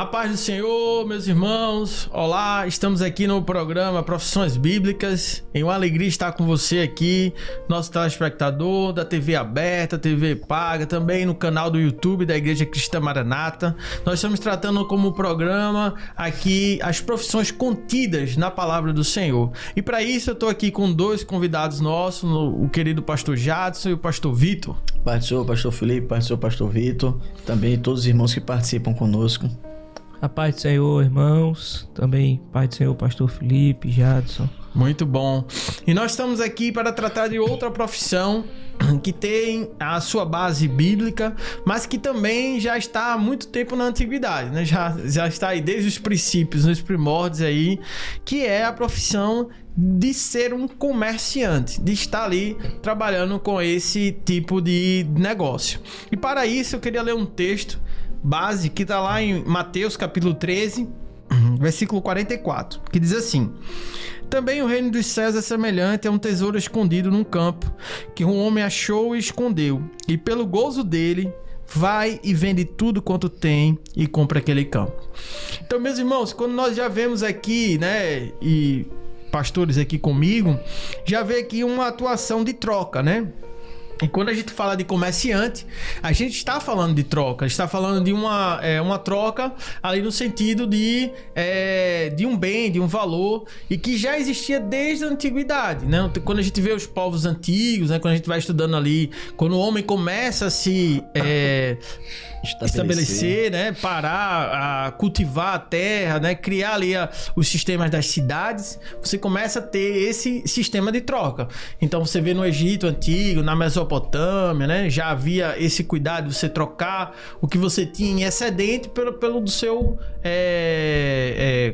A paz do Senhor, meus irmãos. Olá, estamos aqui no programa Profissões Bíblicas. É uma alegria estar com você aqui, nosso telespectador da TV aberta, TV paga, também no canal do YouTube da Igreja Cristã Maranata. Nós estamos tratando como programa aqui as profissões contidas na palavra do Senhor. E para isso eu estou aqui com dois convidados nossos, o querido pastor Jadson e o pastor Vitor. Pai do Senhor, pastor Felipe, pai do Senhor, pastor Vitor, também todos os irmãos que participam conosco. A paz do Senhor, irmãos, também Pai do Senhor, pastor Felipe, Jadson. Muito bom. E nós estamos aqui para tratar de outra profissão que tem a sua base bíblica, mas que também já está há muito tempo na antiguidade, né? Já está aí desde os princípios, nos primórdios aí, que é a profissão de ser um comerciante, de estar ali trabalhando com esse tipo de negócio. E para isso eu queria ler um texto base que está lá em Mateus capítulo 13, versículo 44, que diz assim: também o reino dos céus é semelhante a um tesouro escondido num campo, que um homem achou e escondeu, e pelo gozo dele vai e vende tudo quanto tem e compra aquele campo. Então, meus irmãos, quando nós já vemos aqui, né, e pastores aqui comigo, já vê aqui uma atuação de troca, né? E quando a gente fala de comerciante, a gente está falando de troca, está falando de uma troca ali no sentido de um bem, de um valor, e que já existia desde a antiguidade, né? Quando a gente vê os povos antigos, né? Quando a gente vai estudando ali, quando o homem começa a se estabelecer, né? Parar a cultivar a terra, né? Criar ali os sistemas das cidades, você começa a ter esse sistema de troca. Então você vê no Egito antigo, na Mesopotâmia, né? Já havia esse cuidado de você trocar o que você tinha em excedente pelo do seu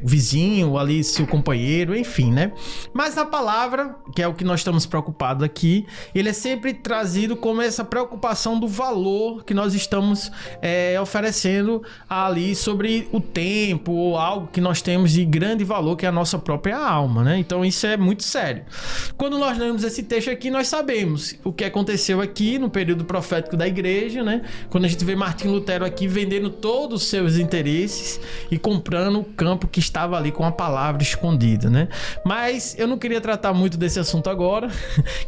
vizinho, ali seu companheiro, enfim, né? Mas na palavra, que é o que nós estamos preocupados aqui, ele é sempre trazido como essa preocupação do valor que nós estamos oferecendo ali sobre o tempo, ou algo que nós temos de grande valor, que é a nossa própria alma, né? Então isso é muito sério. Quando nós lemos esse texto aqui, nós sabemos o que aconteceu aqui no período profético da igreja, né? Quando a gente vê Martim Lutero aqui vendendo todos os seus interesses e comprando o campo que estava ali com a palavra escondida, né? Mas eu não queria tratar muito desse assunto agora.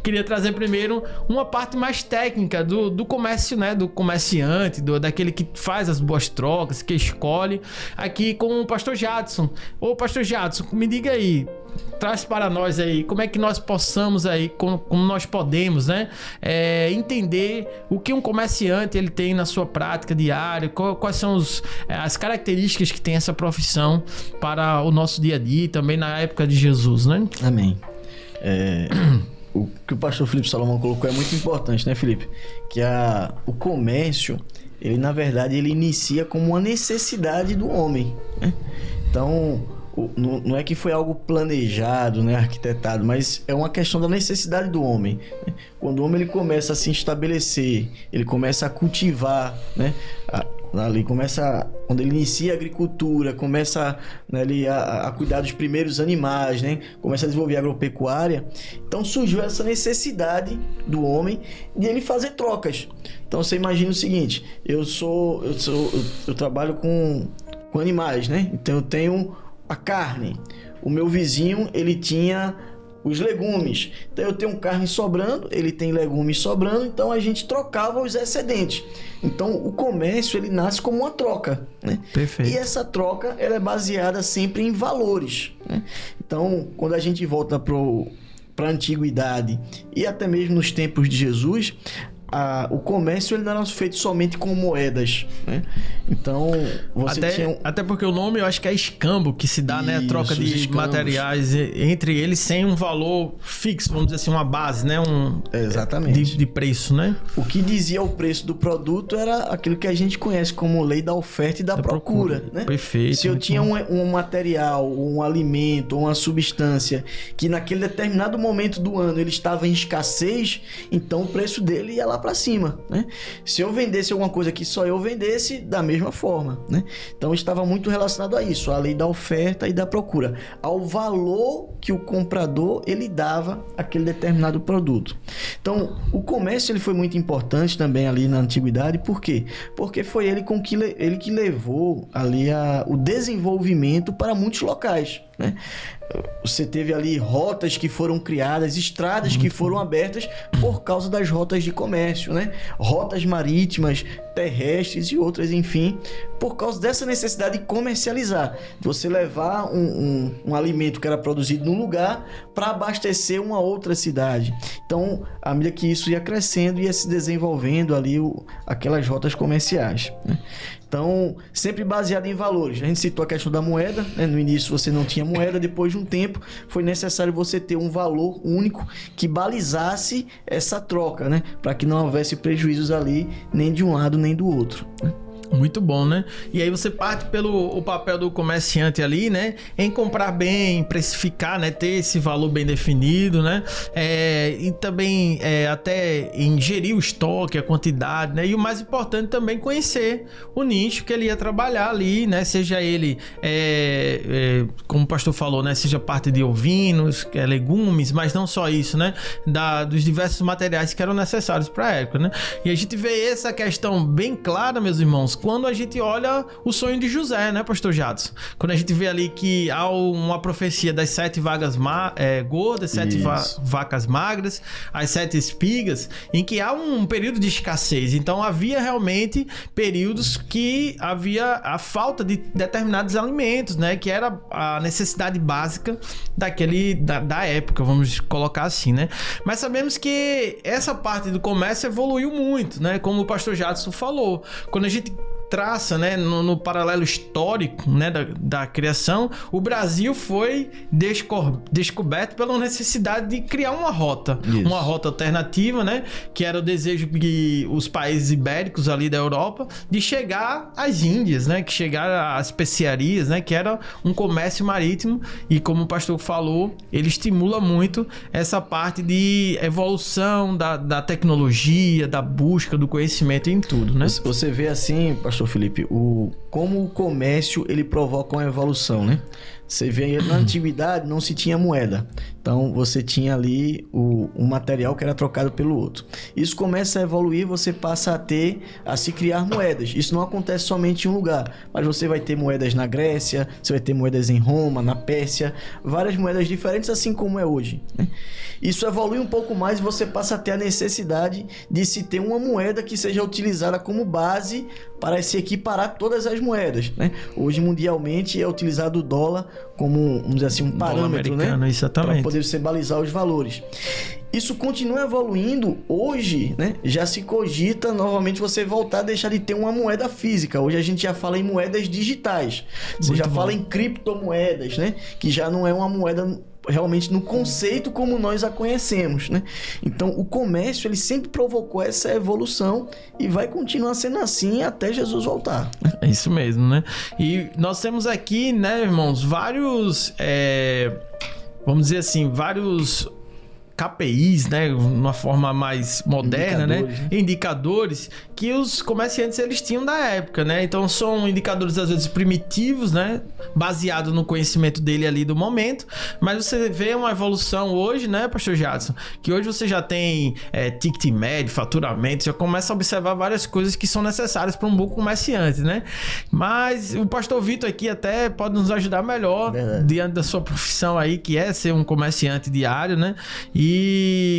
Queria trazer primeiro uma parte mais técnica do comércio, né? Do comerciante, daquele que faz as boas trocas, que escolhe, aqui com o pastor Jadson. Ô pastor Jadson, me diga aí, traz para nós aí, como é que nós possamos aí, como nós podemos, né, entender o que um comerciante ele tem na sua prática diária, quais são as características que tem essa profissão para o nosso dia a dia e também na época de Jesus, né? Amém. O que o pastor Felipe Salomão colocou é muito importante, né, Felipe? Que o comércio, ele na verdade ele inicia como uma necessidade do homem, né? Então não é que foi algo planejado, né, arquitetado, mas é uma questão da necessidade do homem, né? Quando o homem ele começa a se estabelecer, ele começa a cultivar, né, quando ele inicia a agricultura, começa, né, a cuidar dos primeiros animais, né, começa a desenvolver a agropecuária, então surgiu essa necessidade do homem de ele fazer trocas. Então você imagina o seguinte: eu trabalho com animais, né? Então eu tenho a carne. O meu vizinho, ele tinha os legumes. Então eu tenho carne sobrando, ele tem legumes sobrando, então a gente trocava os excedentes. Então o comércio, ele nasce como uma troca, né? Perfeito. E essa troca, ela é baseada sempre em valores, né? Então quando a gente volta para a antiguidade e até mesmo nos tempos de Jesus, o comércio ele não era feito somente com moedas, né? Então você até porque o nome eu acho que é escambo, que se dá, né, a troca de escambos, materiais entre eles sem um valor fixo, vamos dizer assim, uma base, né, exatamente, de preço, né? O que dizia o preço do produto era aquilo que a gente conhece como lei da oferta e da procura, né? Perfeito. Se eu tinha um material, um alimento, uma substância que naquele determinado momento do ano ele estava em escassez, então o preço dele ia lá lá para cima, né? Se eu vendesse alguma coisa que só eu vendesse, da mesma forma, né? Então estava muito relacionado a isso, a lei da oferta e da procura, ao valor que o comprador ele dava àquele determinado produto. Então, o comércio ele foi muito importante também ali na antiguidade, por quê? Porque foi ele que levou ali o desenvolvimento para muitos locais, né? Você teve ali rotas que foram criadas, estradas que foram abertas por causa das rotas de comércio, né? Rotas marítimas, terrestres e outras, enfim, por causa dessa necessidade de comercializar, de você levar um alimento que era produzido num lugar para abastecer uma outra cidade. Então, à medida que isso ia crescendo, ia se desenvolvendo ali aquelas rotas comerciais, né? Então, sempre baseado em valores. A gente citou a questão da moeda, né? No início você não tinha moeda, depois de um tempo foi necessário você ter um valor único que balizasse essa troca, né? Para que não houvesse prejuízos ali, nem de um lado nem do outro, né? Muito bom, né? E aí você parte pelo papel do comerciante ali, né? Em comprar bem, precificar, né? Ter esse valor bem definido, né? E também até em gerir o estoque, a quantidade, né? E o mais importante também conhecer o nicho que ele ia trabalhar ali, né? Seja ele, como o pastor falou, né? Seja parte de ovinos, legumes, mas não só isso, né? Dos diversos materiais que eram necessários para a época, né? E a gente vê essa questão bem clara, meus irmãos, quando a gente olha o sonho de José, né, pastor Jadson? Quando a gente vê ali que há uma profecia das 7 vagas gordas, 7 vacas magras, as 7 espigas, em que há um período de escassez. Então havia realmente períodos que havia a falta de determinados alimentos, né, que era a necessidade básica da época, vamos colocar assim, né? Mas sabemos que essa parte do comércio evoluiu muito, né? Como o pastor Jadson falou, quando a gente traça, né, no paralelo histórico, né, da criação, o Brasil foi descoberto pela necessidade de criar uma rota, uma rota alternativa, né, que era o desejo de os países ibéricos ali da Europa de chegar às Índias, né, que chegar às especiarias, né, que era um comércio marítimo. E como o pastor falou, ele estimula muito essa parte de evolução da tecnologia, da busca do conhecimento em tudo, né? Você vê assim, pastor Felipe, como o comércio ele provoca uma evolução, né? Você vê, na antiguidade não se tinha moeda. Então você tinha ali um material que era trocado pelo outro. Isso começa a evoluir, você passa a se criar moedas. Isso não acontece somente em um lugar, mas você vai ter moedas na Grécia, você vai ter moedas em Roma, na Pérsia, várias moedas diferentes, assim como é hoje, né? Isso evolui um pouco mais e você passa a ter a necessidade de se ter uma moeda que seja utilizada como base para se equiparar todas as moedas, né? Hoje, mundialmente, é utilizado o dólar como, vamos dizer assim, um parâmetro, né? Para poder se balizar os valores. Isso continua evoluindo. Hoje, né, já se cogita novamente você voltar a deixar de ter uma moeda física. Hoje a gente já fala em moedas digitais. Você já fala em criptomoedas, né? Que já não é uma moeda realmente no conceito como nós a conhecemos, né? Então, o comércio, ele sempre provocou essa evolução e vai continuar sendo assim até Jesus voltar. É isso mesmo, né? E nós temos aqui, né, irmãos, vários, vamos dizer assim, vários KPIs, né, uma forma mais moderna, indicadores que os comerciantes eles tinham da época, né? Então são indicadores às vezes primitivos, né, baseado no conhecimento dele ali do momento, mas você vê uma evolução hoje, né, pastor Jadson, que hoje você já tem ticket médio, faturamento, já começa a observar várias coisas que são necessárias para um bom comerciante, né? Mas o pastor Vitor aqui até pode nos ajudar melhor diante da sua profissão aí, que é ser um comerciante diário, né?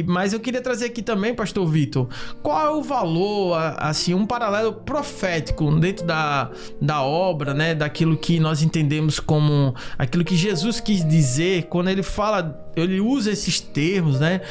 Mas eu queria trazer aqui também, pastor Vitor, qual é o valor, assim, um paralelo profético dentro da obra, né, daquilo que nós entendemos como aquilo que Jesus quis dizer quando ele fala, ele usa esses termos, né,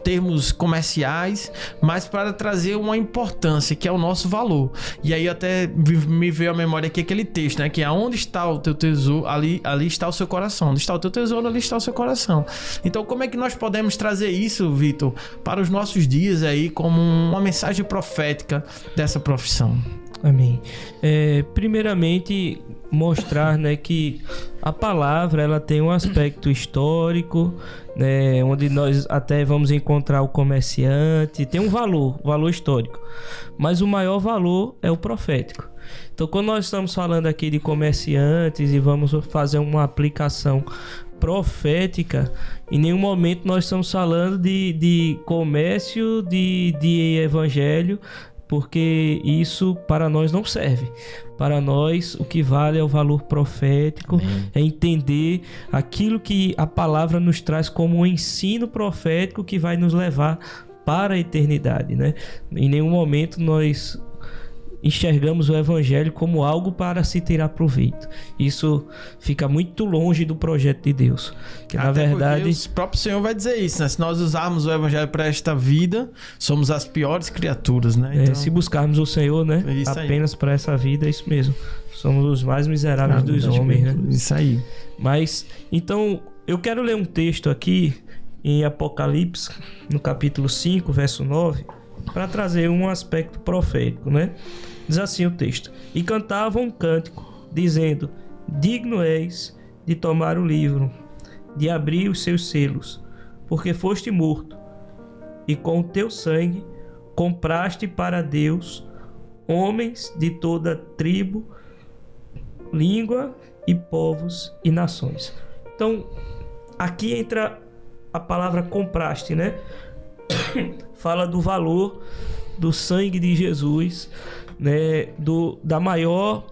termos comerciais, mas para trazer uma importância que é o nosso valor. E aí até me veio à memória aqui aquele texto, né, que é onde está o teu tesouro, ali está o seu coração. Onde está o teu tesouro, ali está o seu coração. Então, como é que nós podemos trazer isso, Vitor, para os nossos dias aí como uma mensagem profética dessa profissão? Amém. Primeiramente, mostrar, né, que a palavra ela tem um aspecto histórico, né, onde nós até vamos encontrar o comerciante, tem um valor histórico, mas o maior valor é o profético. Então, quando nós estamos falando aqui de comerciantes e vamos fazer uma aplicação profética, em nenhum momento nós estamos falando de comércio, de evangelho, porque isso para nós não serve. Para nós o que vale é o valor profético. Amém. É entender aquilo que a palavra nos traz como um ensino profético que vai nos levar para a eternidade, né? Em nenhum momento nós enxergamos o evangelho como algo para se tirar proveito. Isso fica muito longe do projeto de Deus. Que na verdade o próprio Senhor vai dizer isso, né? Se nós usarmos o evangelho para esta vida, somos as piores criaturas, né? Então, se buscarmos o Senhor, né? Apenas para essa vida, é isso mesmo. Somos os mais miseráveis dos homens, né? Isso aí. Mas, então, eu quero ler um texto aqui em Apocalipse, no capítulo 5, verso 9, para trazer um aspecto profético, né? Diz assim o texto: e cantavam um cântico, dizendo: digno és de tomar o livro, de abrir os seus selos, porque foste morto, e com o teu sangue compraste para Deus homens de toda tribo, língua e povos e nações. Então, aqui entra a palavra compraste, né? Fala do valor do sangue de Jesus, né? Da maior,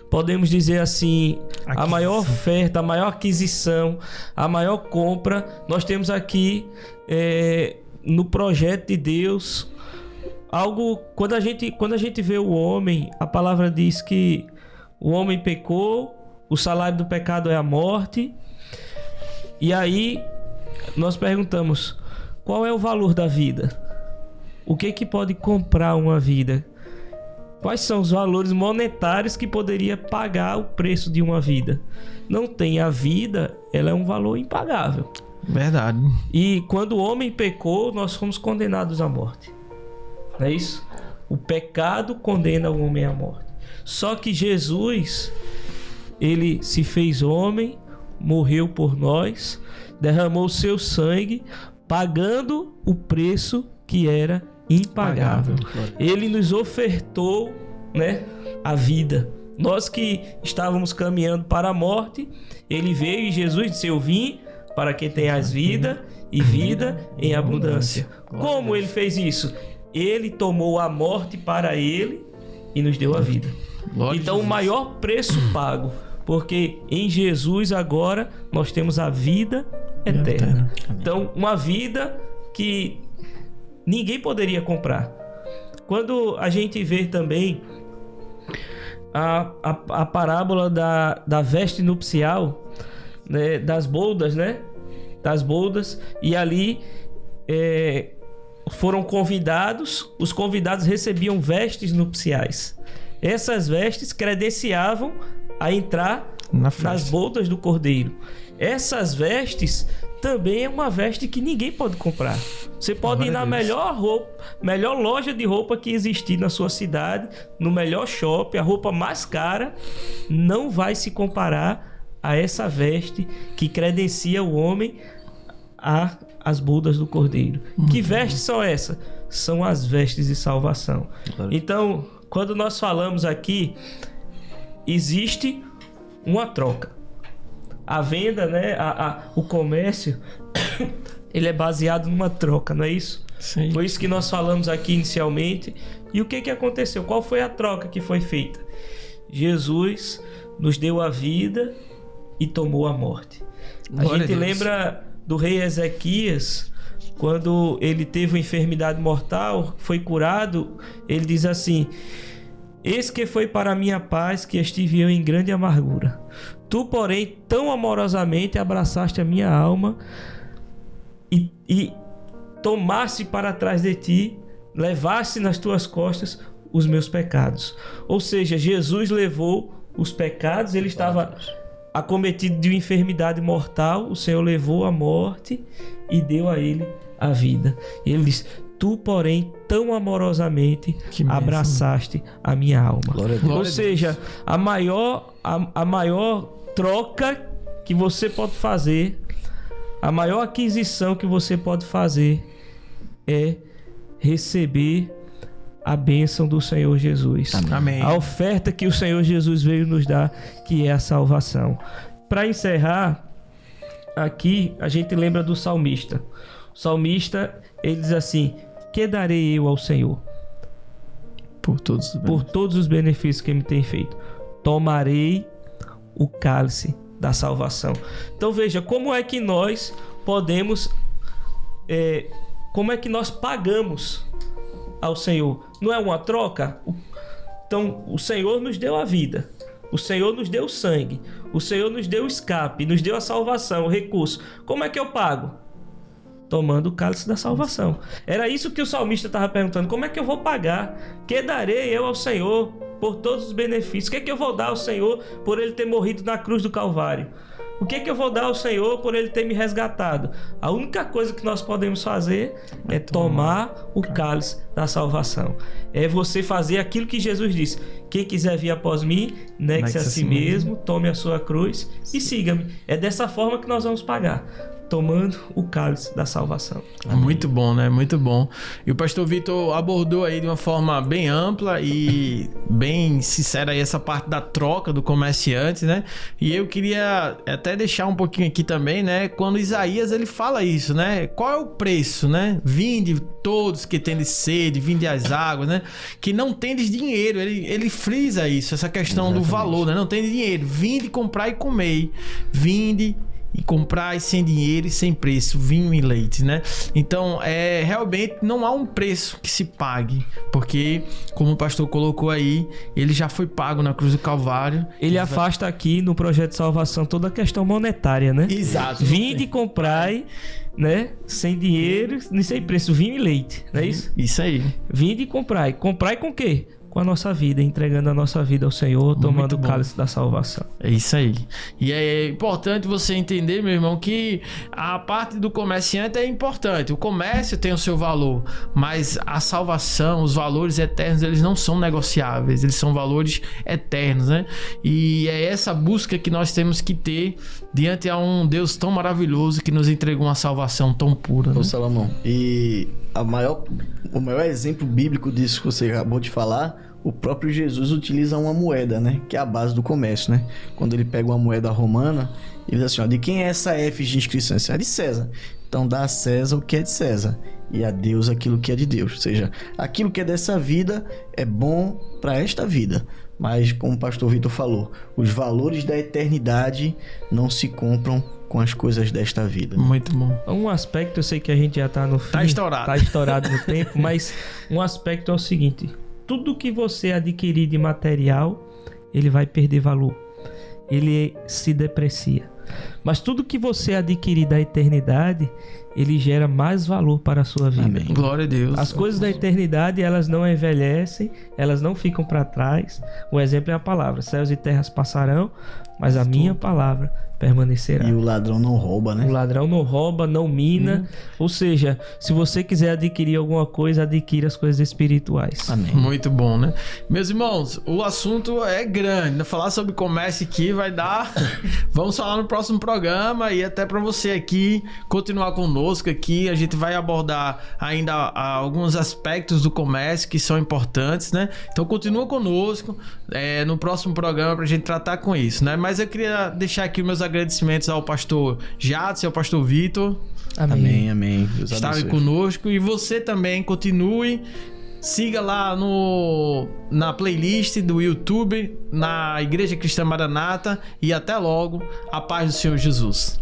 podemos dizer assim, a maior oferta, a maior aquisição, a maior compra. Nós temos aqui no projeto de Deus algo. Quando a gente vê o homem, a palavra diz que o homem pecou, o salário do pecado é a morte. E aí nós perguntamos: qual é o valor da vida? O que pode comprar uma vida? Quais são os valores monetários que poderia pagar o preço de uma vida? Não tem. A vida, ela é um valor impagável. Verdade. E quando o homem pecou, nós fomos condenados à morte. Não é isso? O pecado condena o homem à morte. Só que Jesus, ele se fez homem, morreu por nós, derramou o seu sangue, pagando o preço que era impagável. Ele nos ofertou, né, a vida. Nós que estávamos caminhando para a morte, ele veio e Jesus disse: eu vim para que tenhas vida e vida em abundância. Como ele fez isso? Ele tomou a morte para ele e nos deu a vida. Então, o maior preço pago, porque em Jesus agora nós temos a vida eterna. Então, uma vida que ninguém poderia comprar. Quando a gente vê também a parábola da veste nupcial, né, das boldas, né? Das boldas, e ali foram convidados, os convidados recebiam vestes nupciais. Essas vestes credenciavam a entrar nas boldas do Cordeiro. Essas vestes também é uma veste que ninguém pode comprar. Você pode ir na melhor loja de roupa que existir na sua cidade, no melhor shopping, a roupa mais cara não vai se comparar a essa veste que credencia o homem às bodas do Cordeiro. Que vestes são essas? São as vestes de salvação. Então, quando nós falamos aqui, existe uma troca. A venda, né, o comércio, ele é baseado numa troca, não é isso? Sim. Foi isso que nós falamos aqui inicialmente. E o que aconteceu? Qual foi a troca que foi feita? Jesus nos deu a vida e tomou a morte. A gente lembra do rei Ezequias, quando ele teve uma enfermidade mortal, foi curado, ele diz assim: eis que foi para a minha paz que estive eu em grande amargura. Tu, porém, tão amorosamente abraçaste a minha alma e tomaste para trás de ti, levaste nas tuas costas os meus pecados. Ou seja, Jesus levou os pecados, ele estava acometido de uma enfermidade mortal, o Senhor levou a morte e deu a ele a vida. Ele diz: Tu, porém, tão amorosamente Que bênção. abraçaste a minha alma. Glória a Deus. Glória Ou a seja, a maior troca que você pode fazer, a maior aquisição que você pode fazer é receber a bênção do Senhor Jesus. Amém. A oferta que o Senhor Jesus veio nos dar, que é a salvação. Para encerrar, aqui a gente lembra do salmista. O salmista, ele diz assim: que darei eu ao Senhor Por todos. por todos os benefícios que ele me tem feito? Tomarei o cálice da salvação. Então veja, como é que nós podemos, como é que nós pagamos ao Senhor? Não é uma troca? Então o Senhor nos deu a vida, o Senhor nos deu o sangue, o Senhor nos deu o escape, nos deu a salvação, o recurso. Como é que eu pago? Tomando o cálice da salvação. Era isso que o salmista estava perguntando: como é que eu vou pagar? Que darei eu ao Senhor por todos os benefícios? O que é que eu vou dar ao Senhor por ele ter morrido na cruz do Calvário? O que é que eu vou dar ao Senhor por ele ter me resgatado? A única coisa que nós podemos fazer é tomar o cálice da salvação. É você fazer aquilo que Jesus disse: quem quiser vir após mim, negue-se a si mesmo, tome a sua cruz e siga-me. É dessa forma que nós vamos pagar, tomando o cálice da salvação. Muito bom, né? Muito bom. E o pastor Vitor abordou aí de uma forma bem ampla e bem sincera aí essa parte da troca do comerciante, né? E eu queria até deixar um pouquinho aqui também, né? Quando Isaías, ele fala isso, né? Qual é o preço, né? Vinde todos que têm sede, vinde as águas, né? Que não tendes dinheiro. Ele frisa isso, essa questão do valor, né? Não tem dinheiro. Vinde comprar e comer. Vinde e comprar sem dinheiro e sem preço, vinho e leite, né? Então, realmente não há um preço que se pague, porque, como o pastor colocou aí, ele já foi pago na cruz do Calvário. Ele afasta aqui no projeto de salvação toda a questão monetária, né? Exato. Vinde e comprai, né? Sem dinheiro e sem preço, vinho e leite, não é isso? Isso aí. Vinde e comprai. Comprai com o quê? Com a nossa vida, entregando a nossa vida ao Senhor, tomando o cálice da salvação. É isso aí. E é importante você entender, meu irmão, que a parte do comerciante é importante. O comércio tem o seu valor, mas a salvação, os valores eternos, eles não são negociáveis. Eles são valores eternos, né? E é essa busca que nós temos que ter diante a um Deus tão maravilhoso que nos entregou uma salvação tão pura, né? Ô Salomão, e o maior exemplo bíblico disso que você acabou de falar, o próprio Jesus utiliza uma moeda, né? Que é a base do comércio, né? Quando ele pega uma moeda romana, ele diz assim: ó, de quem é essa F de inscrição? Isso é de César. Então dá a César o que é de César e a Deus aquilo que é de Deus. Ou seja, aquilo que é dessa vida é bom para esta vida, mas como o pastor Vitor falou, os valores da eternidade não se compram com as coisas desta vida. Muito bom. Um aspecto, eu sei que a gente já tá no fim, Tá estourado. tá estourado no tempo, mas um aspecto é o seguinte: tudo que você adquirir de material, ele vai perder valor, ele se deprecia. Mas tudo que você adquirir da eternidade, ele gera mais valor para a sua vida. Amém. Glória a Deus. As coisas da eternidade, elas não envelhecem, elas não ficam para trás. Um exemplo é a palavra: céus e terras passarão, mas a minha palavra permanecerá. E o ladrão não rouba, né? O ladrão não rouba, não mina. Ou seja, se você quiser adquirir alguma coisa, adquira as coisas espirituais. Amém. Muito bom, né? Meus irmãos, o assunto é grande, né? Falar sobre comércio aqui vai dar... Vamos falar no próximo programa e até para você aqui continuar conosco aqui. A gente vai abordar ainda alguns aspectos do comércio que são importantes, né? Então continua conosco no próximo programa pra gente tratar com isso, né? Mas eu queria deixar aqui meus agradecimentos ao pastor Jadson e ao pastor Vitor. Amém, amém. Deus Estarem abençoe. conosco, e você também continue, siga lá na playlist do YouTube, na Igreja Cristã Maranata, e até logo, a paz do Senhor Jesus.